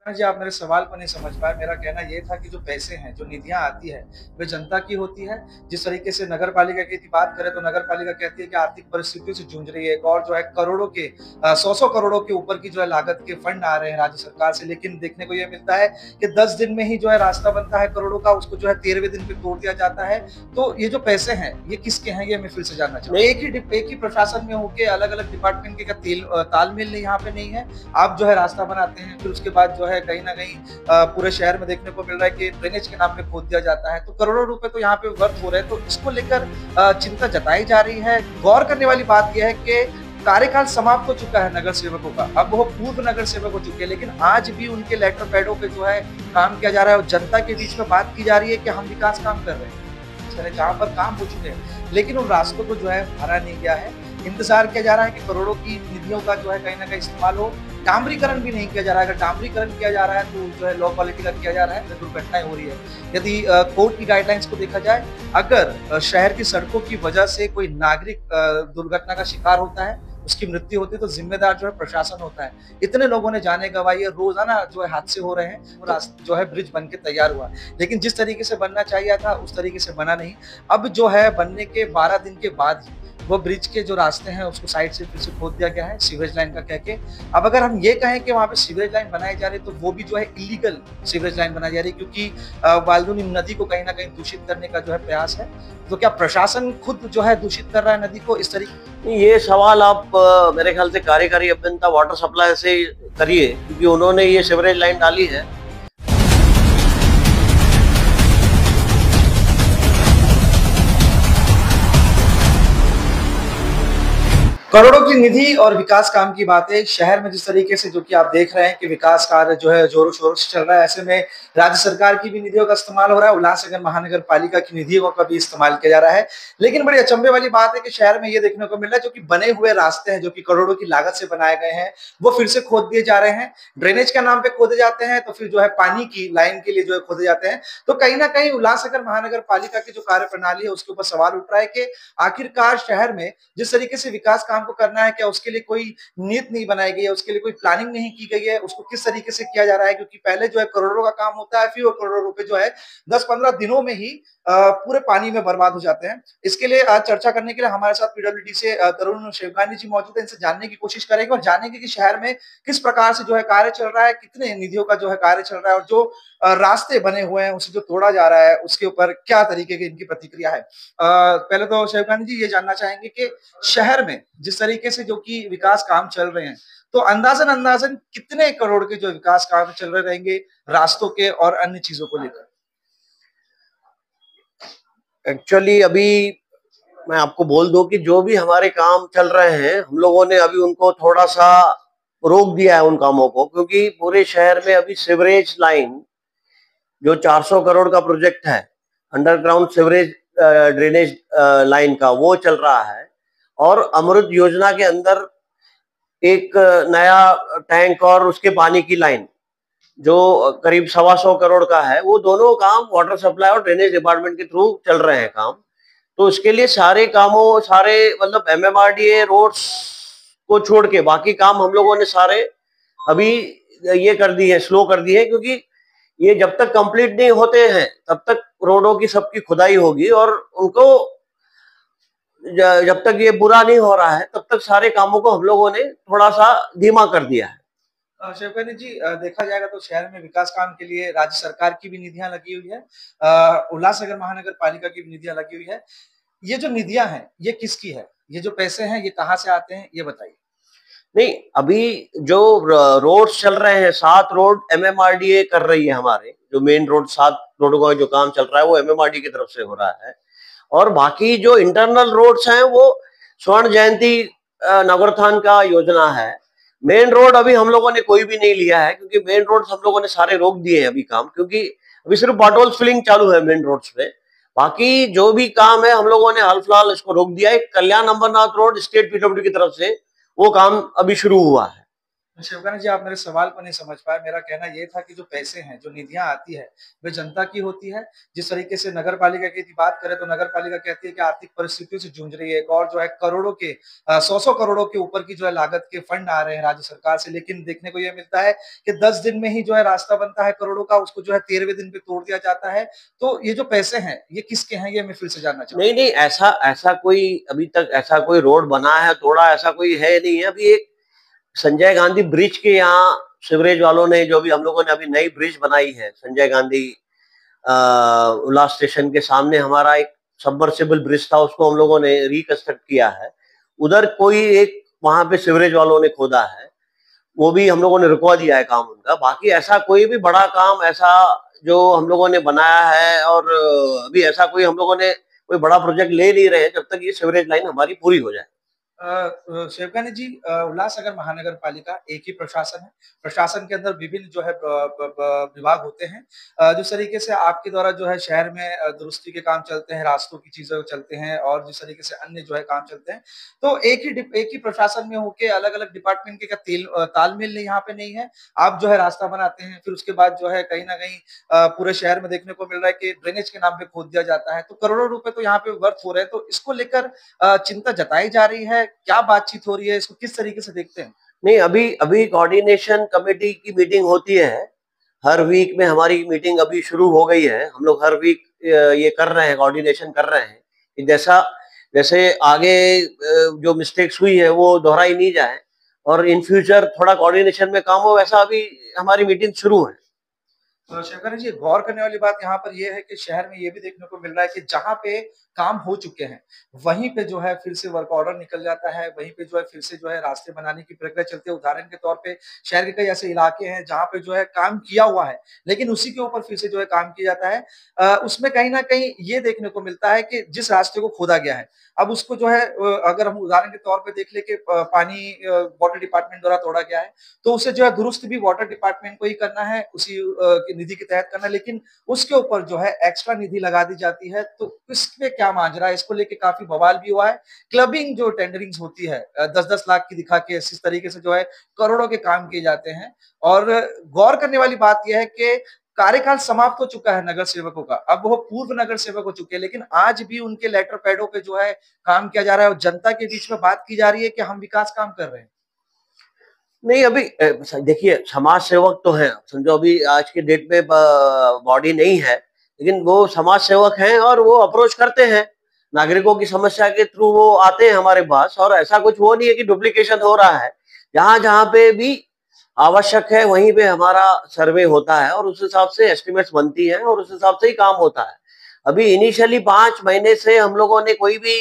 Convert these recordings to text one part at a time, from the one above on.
जी, आप मेरे सवाल को नहीं समझ पाए। मेरा कहना ये था कि जो पैसे हैं, जो निधियाँ आती है, वे जनता की होती है। जिस तरीके से नगर पालिका की यदि बात करें तो नगर पालिका कहती है कि आर्थिक परिस्थितियों से जूझ रही है। एक और जो है करोड़ों के 100-100 करोड़ों के ऊपर की जो है लागत के फंड आ रहे हैं राज्य सरकार से। लेकिन देखने को ये मिलता है कि 10 दिन में ही जो है रास्ता बनता है करोड़ों का, उसको जो है 13वें दिन पे तोड़ दिया जाता है। तो ये जो पैसे हैं, ये किसके हैं, ये मैं फिर से जानना चाहूँगा। एक ही प्रशासन में होके अलग-अलग डिपार्टमेंट के का तालमेल नहीं यहाँ पे नहीं है। आप जो है रास्ता बनाते हैं, फिर उसके बाद जो है कहीं न कहीं पूरे शहर में देखने को मिल रहा है कि ड्रेनेज के नाम पे खोद दिया जाता है, तो करोड़ों रुपए तो यहाँ पे व्यर्थ हो रहे हैं। तो इसको लेकर चिंता जताई जा रही है। गौर करने वाली बात यह है कि कार्यकाल समाप्त हो चुका है नगर सेवकों का, अब वो पूर्व नगर सेवक हो चुके हैं, लेकिन आज भी उनके लेटर पैडों पे जो है काम किया जा रहा है और जनता के बीच में बात की जा रही है कि हम विकास काम कर रहे हैं। चले जहाँ पर काम हो चुके हैं, लेकिन उन रास्तों को जो है भरा नहीं गया है। इंतजार किया जा रहा है कि करोड़ों की निधियों का जो है कहीं न कहीं इस्तेमाल हो। डामरीकरण भी नहीं किया जा रहा है। अगर डामरीकरण किया जा रहा है तो जो है लो क्वालिटी का किया जा रहा है, तो दुर्घटनाएँ हो रही है। यदि कोर्ट की गाइडलाइंस को देखा जाए, अगर शहर की सड़कों की वजह से कोई नागरिक दुर्घटना का शिकार होता है, उसकी मृत्यु होती है, तो जिम्मेदार जो है प्रशासन होता है। इतने लोगों ने जानें गँवाई है, रोज़ाना जो है हादसे हो रहे हैं, वो जो है ब्रिज बन के तैयार हुआ। लेकिन जिस तरीके से बनना चाहिए था, उस तरीके से बना नहीं। अब जो है बनने के 12 दिन के बाद ही वो ब्रिज के जो रास्ते हैं उसको साइड से फिर से खोद दिया गया है सीवरेज लाइन का कह के। अब अगर हम ये कहें कि वहाँ पे सीवरेज लाइन बनाई जा रही है तो वो भी जो है इल्लीगल सीवरेज लाइन बनाई जा रही है, क्योंकि वाल्दुनी नदी को कहीं न कहीं दूषित करने का जो है प्रयास है। तो क्या प्रशासन खुद जो है दूषित कर रहा है नदी को इस तरीके। ये सवाल आप मेरे ख्याल से कार्यकारी अभियंता वाटर सप्लाई से करिए, क्योंकि उन्होंने ये सीवरेज लाइन डाली है। करोड़ों की निधि और विकास काम की बातें शहर में जिस तरीके से जो कि आप देख रहे हैं कि विकास कार्य जो है जोरों शोरों से चल रहा है, ऐसे में राज्य सरकार की भी निधियों का इस्तेमाल हो रहा है, उल्लासनगर महानगर पालिका की निधियों का भी इस्तेमाल किया जा रहा है। लेकिन बड़ी अचंभे वाली बात है कि शहर में ये देखने को मिल रहा है जो कि बने हुए रास्ते हैं, जो कि करोड़ों की लागत से बनाए गए हैं, वो फिर से खोद दिए जा रहे हैं। ड्रेनेज के नाम पे खोदे जाते हैं, तो फिर जो है पानी की लाइन के लिए जो है खोदे जाते हैं। तो कहीं ना कहीं उल्लासनगर महानगर पालिका की जो कार्य प्रणाली है उसके ऊपर सवाल उठ रहा है कि आखिरकार शहर में जिस तरीके से विकास काम को करना है, क्या उसके लिए कोई नीति नहीं बनाई गई है, उसके लिए कोई प्लानिंग नहीं की गई है, उसको किस तरीके से किया जा रहा है, क्योंकि पहले जो है करोड़ों का काम होता है, फिर वो करोड़ों रुपए जो है 10-15 दिनों में ही पूरे पानी में बर्बाद हो जाते हैं। इसके लिए आज चर्चा करने के लिए हमारे साथ पीडब्ल्यूडी से तरुण शिवगानी जी मौजूद है। इनसे जानने की कोशिश करेंगे और जानेंगे कि शहर में किस प्रकार से जो है कार्य चल रहा है, कितने निधियों का जो है कार्य चल रहा है और जो रास्ते बने हुए हैं उसे जो तोड़ा जा रहा है उसके ऊपर क्या तरीके की इनकी प्रतिक्रिया है। पहले तो शिवगानी जी ये जानना चाहेंगे कि शहर में जिस तरीके से जो कि विकास काम चल रहे हैं, तो अंदाजन अंदाजन कितने करोड़ के जो विकास काम चल रहे रहेंगे रास्तों के और अन्य चीजों को लेकर। एक्चुअली अभी मैं आपको बोल दूं कि जो भी हमारे काम चल रहे हैं, हम लोगों ने अभी उनको थोड़ा सा रोक दिया है उन कामों को, क्योंकि पूरे शहर में अभी सीवरेज लाइन जो 400 करोड़ का प्रोजेक्ट है, अंडरग्राउंड सीवरेज ड्रेनेज लाइन का, वो चल रहा है। और अमृत योजना के अंदर एक नया टैंक और उसके पानी की लाइन जो करीब 125 करोड़ का है, वो दोनों काम वाटर सप्लाई और ड्रेनेज डिपार्टमेंट के थ्रू चल रहे हैं काम। तो इसके लिए सारे कामों, सारे मतलब एमएमआरडीए रोड्स को छोड़ के बाकी काम हम लोगों ने सारे अभी ये कर दी है, स्लो कर दी है, क्योंकि ये जब तक कंप्लीट नहीं होते हैं तब तक रोडों की सबकी खुदाई होगी और उनको जब तक ये पूरा नहीं हो रहा है तब तक सारे कामों को हम लोगों ने थोड़ा सा धीमा कर दिया है। शिवकर्णी जी, देखा जाएगा तो शहर में विकास काम के लिए राज्य सरकार की भी निधियां लगी हुई है, उल्लासनगर महानगर पालिका की भी निधियां लगी हुई है। ये जो निधियां हैं ये किसकी है, ये जो पैसे हैं ये कहाँ से आते हैं, ये बताइए। नहीं, अभी जो रोड्स चल रहे हैं, 7 रोड एमएमआरडीए कर रही है। हमारे जो मेन रोड 7 रोडों का जो काम चल रहा है वो एमएमआरडीए की तरफ से हो रहा है। और बाकी जो इंटरनल रोड्स हैं वो स्वर्ण जयंती नगरथान का योजना है। मेन रोड अभी हम लोगों ने कोई भी नहीं लिया है, क्योंकि मेन रोड हम लोगों ने सारे रोक दिए हैं अभी काम, क्योंकि अभी सिर्फ बॉटल्स फिलिंग चालू है मेन रोड्स पे। बाकी जो भी काम है हम लोगों ने हाल फिलहाल इसको रोक दिया है। कल्याण अंबरनाथ रोड स्टेट पीडब्ल्यूडी की तरफ से वो काम अभी शुरू हुआ है। शिवगानी जी, आप मेरे सवाल को नहीं समझ पाए। मेरा कहना ये था कि जो पैसे हैं, जो निधियाँ आती है, वे जनता की होती है। जिस तरीके से नगर पालिका की यदि बात करें तो नगर पालिका कहती है कि आर्थिक परिस्थितियों से जूझ रही है। एक और जो है करोड़ों के 100-100 करोड़ों के ऊपर की जो है लागत के फंड आ रहे हैं राज्य सरकार से। लेकिन देखने को ये मिलता है कि 10 दिन में ही जो है रास्ता बनता है करोड़ों का, उसको जो है 13वें दिन पे तोड़ दिया जाता है। तो ये जो पैसे हैं, ये किसके हैं? ये मैं फिर से जानना नहीं, चाहूँगा। नहीं, ऐसा ऐसा कोई अभी तक ऐसा कोई रोड बना है, तोड़ा ऐसा कोई है नहीं है। अभी एक संजय गांधी ब्रिज के यहाँ सीवरेज वालों ने जो भी हम लोगों ने अभी नई ब्रिज बनाई है, संजय गांधी उल्लास स्टेशन के सामने हमारा एक सबमर्सिबल ब्रिज था, उसको हम लोगों ने रिकंस्ट्रक्ट किया है। उधर कोई एक वहां पे सीवरेज वालों ने खोदा है, वो भी हम लोगों ने रुकवा दिया है काम उनका। बाकी ऐसा कोई भी बड़ा काम ऐसा जो हम लोगों ने बनाया है, और अभी ऐसा कोई हम लोगों ने कोई बड़ा प्रोजेक्ट ले नहीं रहे हैं जब तक ये सीवरेज लाइन हमारी पूरी हो जाए। शिवगानी जी, उल्लासनगर महानगर पालिका एक ही प्रशासन है। प्रशासन के अंदर विभिन्न जो है विभाग होते हैं। जिस तरीके से आपके द्वारा जो है शहर में दुरुस्ती के काम चलते हैं, रास्तों की चीजें चलते हैं और जिस तरीके से अन्य जो है काम चलते हैं, तो एक ही प्रशासन में होके अलग-अलग डिपार्टमेंट के क्या तालमेल नहीं यहाँ पे नहीं है? आप जो है रास्ता बनाते हैं, फिर उसके बाद जो है कहीं न कहीं पूरे शहर में देखने को मिल रहा है कि ड्रेनेज के नाम पे खोद दिया जाता है। तो करोड़ों रुपए तो यहाँ पे व्यर्थ हो रहे हैं। तो इसको लेकर चिंता जताई जा रही है? क्या बातचीत हो रही है? इसको किस तरीके से देखते हैं? नहीं, अभी अभी कोऑर्डिनेशन कमेटी की मीटिंग होती है हर वीक में। हमारी मीटिंग अभी शुरू हो गई है। हम लोग हर वीक ये कर रहे हैं, कोऑर्डिनेशन कर रहे हैं कि जैसा जैसे आगे जो मिस्टेक्स हुई है वो दोहराई नहीं जाए, और इन फ्यूचर थोड़ा कोऑर्डिनेशन में काम हो, वैसा अभी हमारी मीटिंग शुरू है। शेखर जी, गौर करने वाली बात यहाँ पर ये है कि शहर में ये भी देखने को मिल रहा है कि जहाँ पे काम हो चुके हैं, वहीं पे जो है फिर से वर्क ऑर्डर निकल जाता है, वहीं पे जो है फिर से जो है रास्ते बनाने की प्रक्रिया चलती है। उदाहरण के तौर पे शहर के कई ऐसे इलाके हैं जहाँ पे जो है काम किया हुआ है, लेकिन उसी के ऊपर फिर से जो है काम किया जाता है। उसमें कहीं न कहीं ये देखने को मिलता है कि जिस रास्ते को खोदा गया है, अब उसको जो है अगर हम उदाहरण के तौर पे देख लें कि पानी वाटर डिपार्टमेंट द्वारा तोड़ा गया है, तो उसे जो है दुरुस्त भी वाटर डिपार्टमेंट को ही करना है, उसी की निधि के तहत करना है, लेकिन उसके ऊपर जो है एक्स्ट्रा निधि लगा दी जाती है। तो इसमें क्या माजरा है? इसको लेके काफ़ी बवाल भी हुआ है। क्लबिंग जो टेंडरिंग्स होती है 10-10 लाख की दिखा के इस तरीके से जो है करोड़ों के काम किए जाते हैं। और गौर करने वाली बात यह है कि कार्यकाल समाप्त हो चुका है नगर सेवकों का। अब वो पूर्व नगर सेवक हो चुके हैं, लेकिन आज भी उनके लेटर पैडों पे जो है काम किया जा रहा है और जनता के बीच में बात की जा रही है कि हम विकास काम कर रहे हैं। नहीं, अभी देखिए, समाज सेवक तो हैं, समझो अभी आज के डेट में बॉडी नहीं है, लेकिन वो समाज सेवक हैं और वो अप्रोच करते हैं नागरिकों की समस्या के थ्रू। वो आते हैं हमारे पास, और ऐसा कुछ वो नहीं है कि डुप्लीकेशन हो रहा है। जहां जहां पे भी आवश्यक है वहीं पे हमारा सर्वे होता है, और उस हिसाब से एस्टिमेट्स बनती हैं, और उस हिसाब से ही काम होता है। अभी इनिशियली 5 महीने से हम लोगों ने कोई भी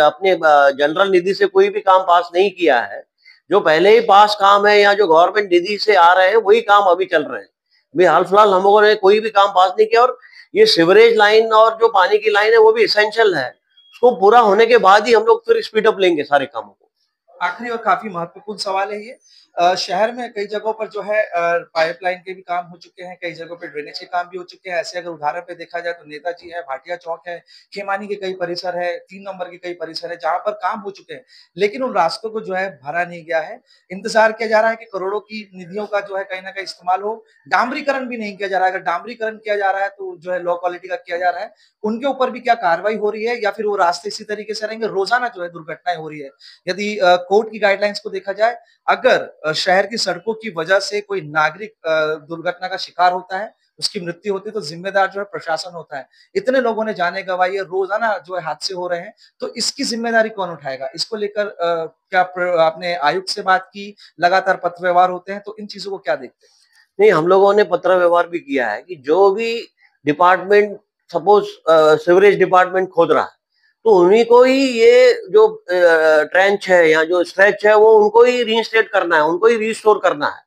अपने जनरल निधि से कोई भी काम पास नहीं किया है। जो पहले ही पास काम है या जो गवर्नमेंट निधि से आ रहे हैं वही काम अभी चल रहे हैं। अभी हाल फिलहाल हम लोगों ने कोई भी काम पास नहीं किया। और ये सीवरेज लाइन और जो पानी की लाइन है वो भी इसेंशियल है, उसको पूरा होने के बाद ही हम लोग फिर स्पीड अप लेंगे सारे कामों को। आखिरी और काफ़ी महत्वपूर्ण सवाल है ये। शहर में कई जगहों पर जो है पाइपलाइन के भी काम हो चुके हैं, कई जगहों पे ड्रेनेज के काम भी हो चुके हैं। ऐसे अगर उदाहरण पे देखा जाए तो नेताजी है, भाटिया चौक है, खेमानी के कई परिसर है, 3 नंबर के कई परिसर है, जहाँ पर काम हो चुके हैं। लेकिन उन रास्तों को जो है भरा नहीं गया है। इंतज़ार किया जा रहा है कि करोड़ों की निधियों का जो है कहीं न कहीं इस्तेमाल हो। डामरीकरण भी नहीं किया जा रहा है। अगर डामरीकरण किया जा रहा है तो जो है लो क्वालिटी का किया जा रहा है। उनके ऊपर भी क्या कार्रवाई हो रही है या फिर वो रास्ते इसी तरीके से रहेंगे? रोज़ाना जो है दुर्घटनाएँ हो रही है। यदि कोर्ट की गाइडलाइंस को देखा जाए, अगर शहर की सड़कों की वजह से कोई नागरिक दुर्घटना का शिकार होता है, उसकी मृत्यु होती है, तो जिम्मेदार जो है प्रशासन होता है। इतने लोगों ने जानें गँवाई है, रोज़ाना जो है हादसे हो रहे हैं, तो इसकी ज़िम्मेदारी कौन उठाएगा? इसको लेकर क्या आपने आयुक्त से बात की? लगातार पत्र व्यवहार होते हैं, तो इन चीज़ों को क्या देखते हैं? नहीं, हम लोगों ने पत्र व्यवहार भी किया है कि जो भी डिपार्टमेंट सपोज सीवरेज डिपार्टमेंट खोद रहा है, तो उन्हीं को ही ये जो ट्रेंच है या जो स्ट्रेच है वो उनको ही रीइंस्टेट करना है, उनको ही रिस्टोर करना है।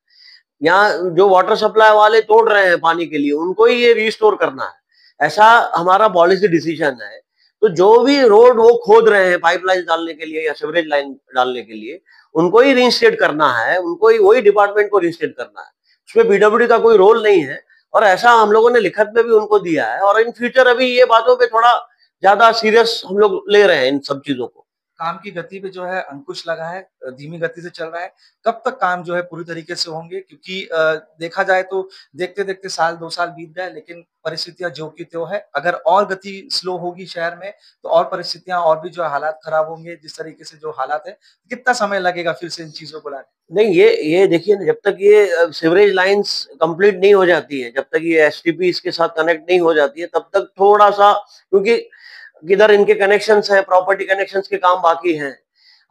यहाँ जो वाटर सप्लाई वाले तोड़ रहे हैं पानी के लिए, उनको ही ये रिस्टोर करना है। ऐसा हमारा पॉलिसी डिसीजन है। तो जो भी रोड वो खोद रहे हैं पाइपलाइन डालने के लिए या सीवरेज लाइन डालने के लिए, उनको ही रिइंस्टेट करना है, उनको ही वही डिपार्टमेंट को रिइंस्टेट करना है। उसमें पीडब्ल्यूडी का कोई रोल नहीं है। और ऐसा हम लोगों ने लिखत में भी उनको दिया है, और इन फ्यूचर अभी ये बातों पे थोड़ा ज्यादा सीरियस हम लोग ले रहे हैं इन सब चीजों को। काम की गति पे जो है अंकुश लगा है, धीमी गति से चल रहा है। कब तक काम जो है पूरी तरीके से होंगे? क्योंकि देखा जाए तो देखते-देखते साल 2 साल बीत गए, लेकिन परिस्थितियाँ ज्यों की त्यों है। अगर और गति स्लो होगी शहर में, तो और परिस्थितियाँ और भी जो है हालात खराब होंगे, जिस तरीके से जो हालात है। कितना समय लगेगा फिर से इन चीज़ों को लाने? नहीं, ये देखिए ना, जब तक ये सीवरेज लाइन्स कंप्लीट नहीं हो जाती है, जब तक ये एसटीपी इसके साथ कनेक्ट नहीं हो जाती है, तब तक थोड़ा-सा, क्योंकि किधर इनके कनेक्शंस हैं, प्रॉपर्टी कनेक्शंस के काम बाकी हैं।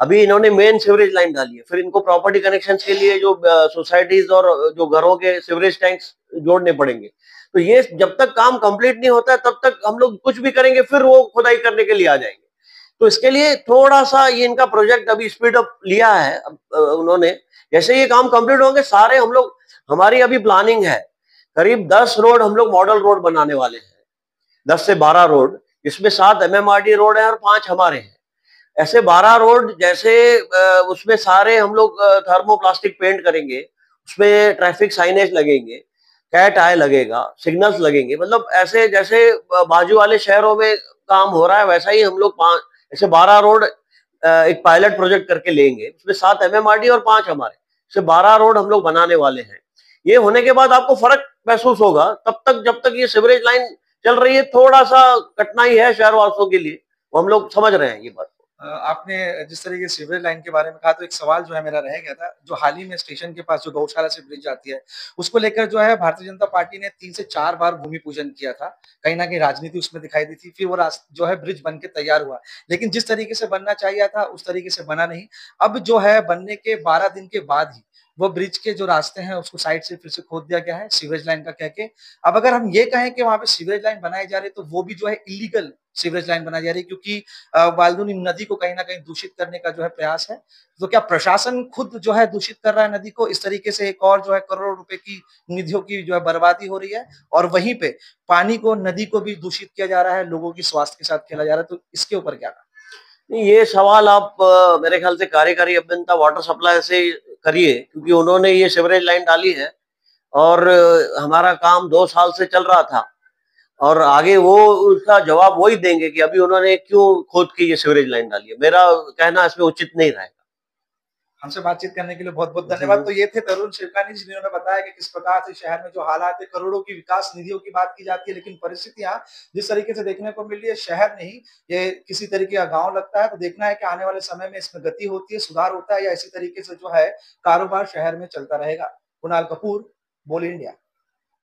अभी इन्होंने मेन सीवरेज लाइन डाली है, फिर इनको प्रॉपर्टी कनेक्शंस के लिए जो सोसाइटीज और जो घरों के सीवरेज टैंक्स जोड़ने पड़ेंगे। तो ये जब तक काम कंप्लीट नहीं होता है, तब तक हम लोग कुछ भी करेंगे, फिर वो खुदाई करने के लिए आ जाएंगे। तो इसके लिए थोड़ा-सा ये इनका प्रोजेक्ट अभी स्पीड अप लिया है उन्होंने। जैसे ये काम कंप्लीट होंगे सारे हम लोग, हमारी अभी प्लानिंग है, करीब 10 रोड हम लोग मॉडल रोड बनाने वाले हैं, 10 से 12 रोड, जिसमें 7 एमएमआरडी रोड है और 5 हमारे हैं। ऐसे 12 रोड, जैसे उसमें सारे हम लोग थर्मोप्लास्टिक पेंट करेंगे, उसमें ट्रैफिक साइनेज लगेंगे, कैट आई लगेगा, सिग्नल्स लगेंगे, मतलब ऐसे जैसे बाजू वाले शहरों में काम हो रहा है, वैसा ही हम लोग ऐसे 12 रोड एक पायलट प्रोजेक्ट करके लेंगे, उसमें 7 एमएमआरडी और 5 हमारे, ऐसे 12 रोड हम लोग बनाने वाले हैं। ये होने के बाद आपको फर्क महसूस होगा। तब तक, जब तक ये सीवरेज लाइन चल रही है, थोड़ा सा कठिनाई है शहरवासियों के लिए, वो हम लोग समझ रहे हैं ये बात। आपने जिस तरीके से सीवरेज लाइन के बारे में कहा, तो एक सवाल जो है मेरा रह गया था, जो हाल ही में स्टेशन के पास जो गौशाला से ब्रिज जाती है, उसको लेकर जो है भारतीय जनता पार्टी ने 3 से 4 बार भूमि पूजन किया था। कहीं न कहीं राजनीति उसमें दिखाई दी थी, फिर वो जो है ब्रिज बन के तैयार हुआ। लेकिन जिस तरीके से बनना चाहिए था, उस तरीके से बना नहीं। अब जो है बनने के 12 दिन के बाद ही वो ब्रिज के जो रास्ते हैं उसको साइड से फिर से खोद दिया गया है सीवरेज लाइन का कह के। अब अगर हम ये कहें कि वहाँ पे सीवरेज लाइन बनाई जा रही है, तो वो भी जो है इल्लीगल सीवरेज लाइन बनाई जा रही है, क्योंकि बालदुनी नदी को कहीं न कहीं दूषित करने का जो है प्रयास है। तो क्या प्रशासन खुद जो है दूषित कर रहा है नदी को? इस तरीके से एक और जो है करोड़ों रुपए की निधियों की जो है बर्बादी हो रही है, और वहीं पे पानी को, नदी को भी दूषित किया जा रहा है, लोगों की स्वास्थ्य के साथ खेला जा रहा है। तो इसके ऊपर क्या कहा? नहीं, ये सवाल आप मेरे ख्याल से कार्यकारी अभियंता वाटर सप्लाई से करिए, क्योंकि उन्होंने ये सीवरेज लाइन डाली है और हमारा काम 2 साल से चल रहा था, और आगे वो उसका जवाब वही देंगे कि अभी उन्होंने क्यों खोद के ये सीवरेज लाइन डाली है। मेरा कहना इसमें उचित नहीं रहेगा। हमसे बातचीत करने के लिए बहुत-बहुत धन्यवाद। तो ये थे तरुण शिरकानी जी, जिन्होंने बताया कि किस प्रकार से शहर में जो हालात है, करोड़ों की विकास निधियों की बात की जाती है, लेकिन परिस्थितियाँ जिस तरीके से देखने को मिल रही है, शहर नहीं, ये किसी तरीके का गाँव लगता है। तो देखना है कि आने वाले समय में इसमें गति होती है, सुधार होता है, या इसी तरीके से जो है कारोबार शहर में चलता रहेगा। कुणाल कपूर, बोल इंडिया।